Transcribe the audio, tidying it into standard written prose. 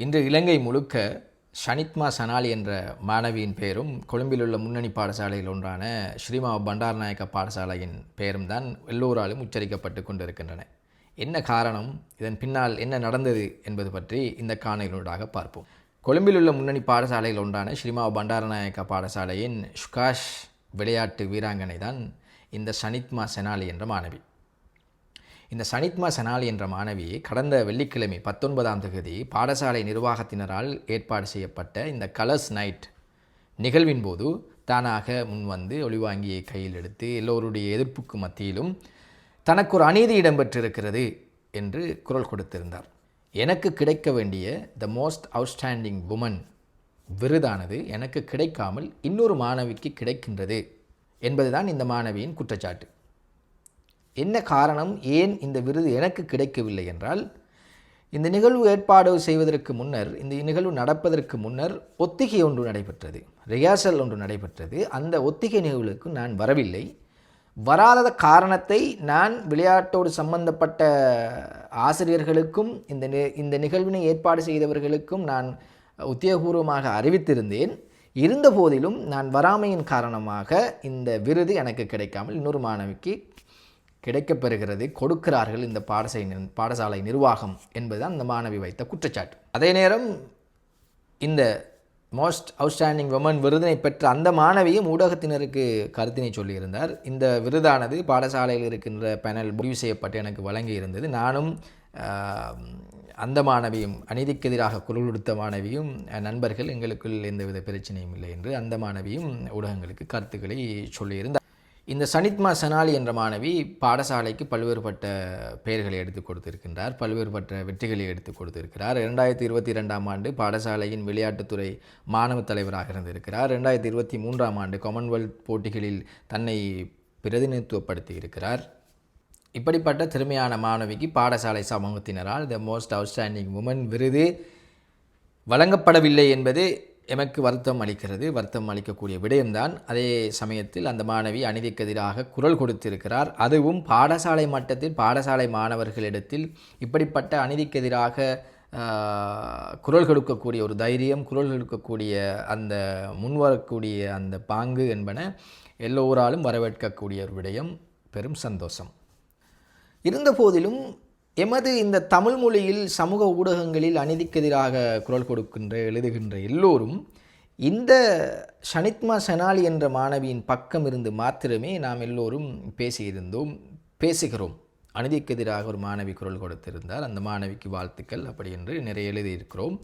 இன்று இலங்கை முழுக்க ஷனித்மா சனாலி என்ற மாணவியின் பெயரும் கொழும்பில் உள்ள முன்னணி பாடசாலையில் ஒன்றான ஸ்ரீமா பண்டாரநாயக்க பாடசாலையின் பெயரும் தான் எல்லோராலும் உச்சரிக்கப்பட்டு கொண்டிருக்கின்றன. என்ன காரணம், இதன் பின்னால் என்ன நடந்தது என்பது பற்றி இந்த காணொளியூடாக பார்ப்போம். கொழும்பில் உள்ள முன்னணி பாடசாலையில் ஒன்றான ஸ்ரீமா பண்டாரநாயக்க பாடசாலையின் ஸ்குவாஷ் விளையாட்டு வீராங்கனை தான் இந்த ஷனித்மா செனாலி என்ற மாணவி. இந்த ஷனித்மா செனாலி என்ற மாணவி கடந்த வெள்ளிக்கிழமை 19ஆம் தேதி பாடசாலை நிர்வாகத்தினரால் ஏற்பாடு செய்யப்பட்ட இந்த கலர்ஸ் நைட் நிகழ்வின் போது தானாக முன்வந்து ஒளிவாங்கியை கையில் எடுத்து எல்லோருடைய எதிர்ப்புக்கு மத்தியிலும் தனக்கு ஒரு அநீதி இடம்பெற்றிருக்கிறது என்று குரல் கொடுத்திருந்தார். எனக்கு கிடைக்க வேண்டிய த மோஸ்ட் அவுட்ஸ்டாண்டிங் வுமன் விருதானது எனக்கு கிடைக்காமல் இன்னொரு மாணவிக்கு கிடைக்கின்றது என்பதுதான் இந்த மாணவியின் குற்றச்சாட்டு. என்ன காரணம், ஏன் இந்த விருது எனக்கு கிடைக்கவில்லை என்றால், இந்த நிகழ்வு ஏற்பாடு செய்வதற்கு முன்னர், இந்த நிகழ்வு நடப்பதற்கு முன்னர் ஒத்திகை ஒன்று நடைபெற்றது, ரிஹர்சல் ஒன்று நடைபெற்றது. அந்த ஒத்திகை நிகழ்வுக்கு நான் வரவில்லை. வராத காரணத்தை நான் விளையாட்டோடு சம்பந்தப்பட்ட ஆசிரியர்களுக்கும் இந்த நிகழ்வினை ஏற்பாடு செய்தவர்களுக்கும் நான் உத்தியோகபூர்வமாக அறிவித்திருந்தேன். இருந்த போதிலும் நான் வராமையின் காரணமாக இந்த விருது எனக்கு கிடைக்காமல் இன்னொரு மாணவிக்கு கிடைக்கப்பெறுகிறது, கொடுக்கிறார்கள் இந்த பாடசாலை நிர்வாகம் என்பதுதான் இந்த மாணவி வைத்த குற்றச்சாட்டு. அதே நேரம் இந்த மோஸ்ட் அவுட்ஸ்டாண்டிங் விமன் விருதினை பெற்ற அந்த மாணவியும் ஊடகத்தினருக்கு கருத்தினை சொல்லியிருந்தார். இந்த விருதானது பாடசாலையில் இருக்கின்ற பேனல் முடிவு செய்யப்பட்டு எனக்கு வழங்கி இருந்தது. நானும் அந்த மாணவியும், அநீதிக்கு எதிராக குரல் கொடுத்த மாணவியும் நண்பர்கள், எங்களுக்குள் எந்தவித பிரச்சனையும் இல்லை என்று அந்த மாணவியும் ஊடகங்களுக்கு கருத்துக்களை சொல்லியிருந்தார். இந்த ஷனித்மா செனாலி என்ற மாணவி பாடசாலைக்கு பல்வேறுபட்ட பெயர்களை எடுத்து கொடுத்திருக்கின்றார், பல்வேறுபட்ட வெற்றிகளை எடுத்து கொடுத்திருக்கிறார். 2022ஆம் ஆண்டு பாடசாலையின் விளையாட்டுத்துறை மாணவ தலைவராக இருந்திருக்கிறார். 2023ஆம் ஆண்டு காமன்வெல்த் போட்டிகளில் தன்னை பிரதிநிதித்துவப்படுத்தி இருக்கிறார். இப்படிப்பட்ட திறமையான மாணவிக்கு பாடசாலை சமூகத்தினரால் த மோஸ்ட் அவுட்ஸ்டாண்டிங் வுமன் விருது வழங்கப்படவில்லை என்பது எமக்கு வருத்தம் அளிக்கிறது. வருத்தம் அளிக்கக்கூடிய விடயம்தான். அதே சமயத்தில் அந்த மாணவி அநீதிக்கு எதிராக குரல் கொடுத்திருக்கிறார். அதுவும் பாடசாலை மட்டத்தில் பாடசாலை மாணவர்களிடத்தில் இப்படிப்பட்ட அநீதிக்கு எதிராக குரல் கொடுக்கக்கூடிய ஒரு தைரியம், குரல் கொடுக்கக்கூடிய அந்த முன்வரக்கூடிய அந்த பாங்கு என்பன எல்லோராலும் வரவேற்கக்கூடிய ஒரு விடயம். பெரும் சந்தோஷம். இருந்த போதிலும் எமது இந்த தமிழ் மொழியில் சமூக ஊடகங்களில் அநீதிக்கு எதிராக குரல் கொடுக்கின்ற எழுதுகின்ற எல்லோரும் இந்த ஷனித்மா செனாலி என்ற மாணவியின் பக்கம் இருந்து மாத்திரமே நாம் எல்லோரும் பேசுகிறோம். அநீதிக்கு எதிராக ஒரு மாணவி குரல் கொடுத்திருந்தால் அந்த மாணவிக்கு வாழ்த்துக்கள் அப்படி என்று நிறைய எழுதியிருக்கிறோம்.